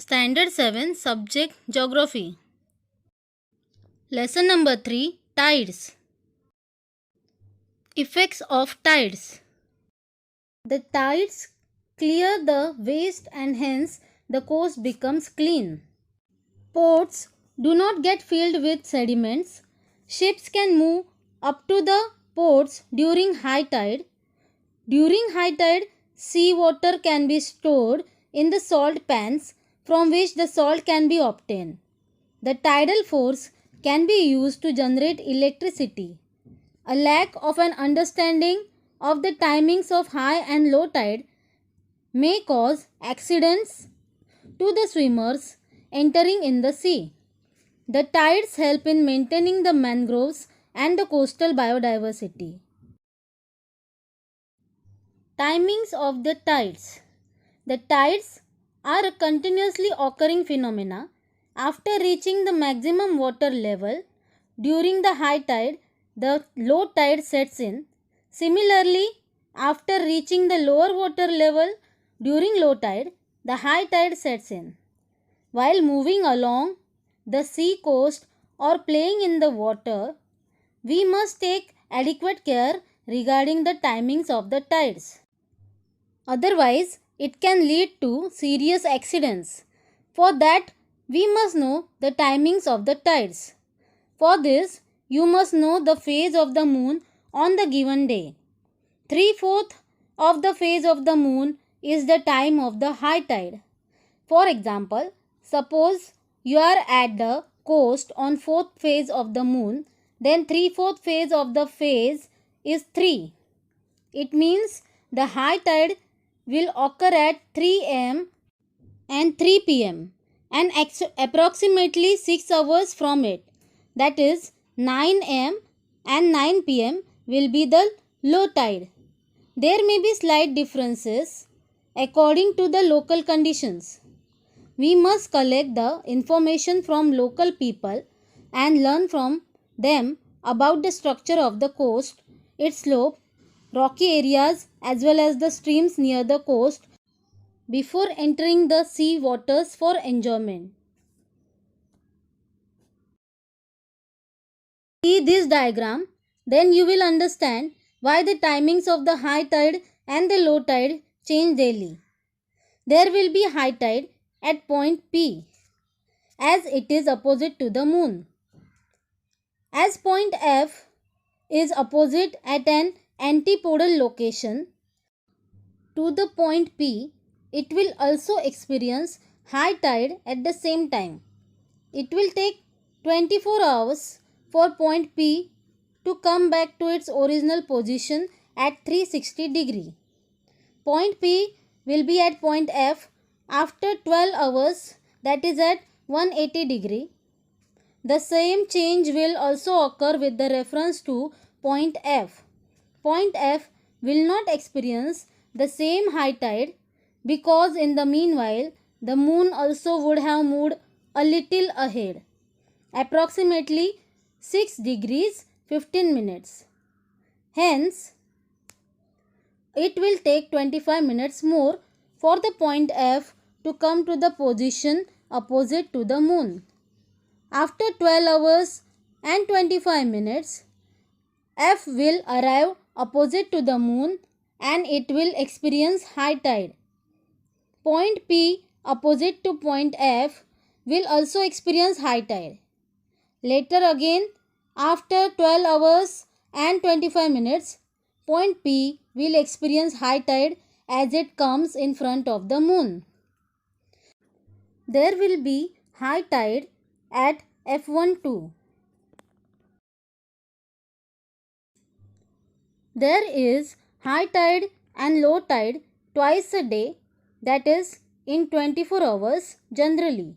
Standard 7 Subject Geography. Lesson number 3 Tides. Effects of tides. The tides clear the waste and hence the coast becomes clean. Ports do not get filled with sediments. Ships can move up to the ports during high tide. During high tide, sea water can be stored in the salt pans from which the salt can be obtained. The tidal force can be used to generate electricity. A lack of an understanding of the timings of high and low tide may cause accidents to the swimmers entering in the sea. The tides help in maintaining the mangroves and the coastal biodiversity. Timings of the tides. The tides are a continuously occurring phenomena. After reaching the maximum water level during the high tide, the low tide sets in. Similarly, after reaching the lower water level during low tide, the high tide sets in. While moving along the sea coast or playing in the water, we must take adequate care regarding the timings of the tides. Otherwise, it can lead to serious accidents. For that, we must know the timings of the tides. For this, you must know the phase of the moon on the given day. 3/4 of the phase of the moon is the time of the high tide. For example, suppose you are at the coast on 4th phase of the moon, then 3/4 phase of the phase is 3. It means the high tide will occur at 3 am and 3 pm and approximately 6 hours from it. That is 9 am and 9 pm will be the low tide. There may be slight differences according to the local conditions. We must collect the information from local people and learn from them about the structure of the coast, its slope, rocky areas as well as the streams near the coast before entering the sea waters for enjoyment. See this diagram, then you will understand why the timings of the high tide and the low tide change daily. There will be high tide at point P as it is opposite to the moon. As point F is opposite at an antipodal location to the point P, it will also experience high tide at the same time. It will take 24 hours for point P to come back to its original position at 360 degree. Point P will be at point F after 12 hours, that is at 180 degree. The same change will also occur with the reference to point F. Point F will not experience the same high tide because in the meanwhile the moon also would have moved a little ahead, approximately 6 degrees 15 minutes. Hence, it will take 25 minutes more for the point F to come to the position opposite to the moon. After 12 hours and 25 minutes, F will arrive opposite to the moon and it will experience high tide. Point P opposite to point F will also experience high tide. Later again, after 12 hours and 25 minutes, point P will experience high tide as it comes in front of the moon. There will be high tide at F12. There is high tide and low tide twice a day, that is in 24 hours generally.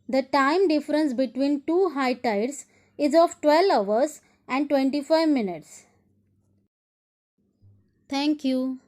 The time difference between two high tides is of 12 hours and 25 minutes. Thank you.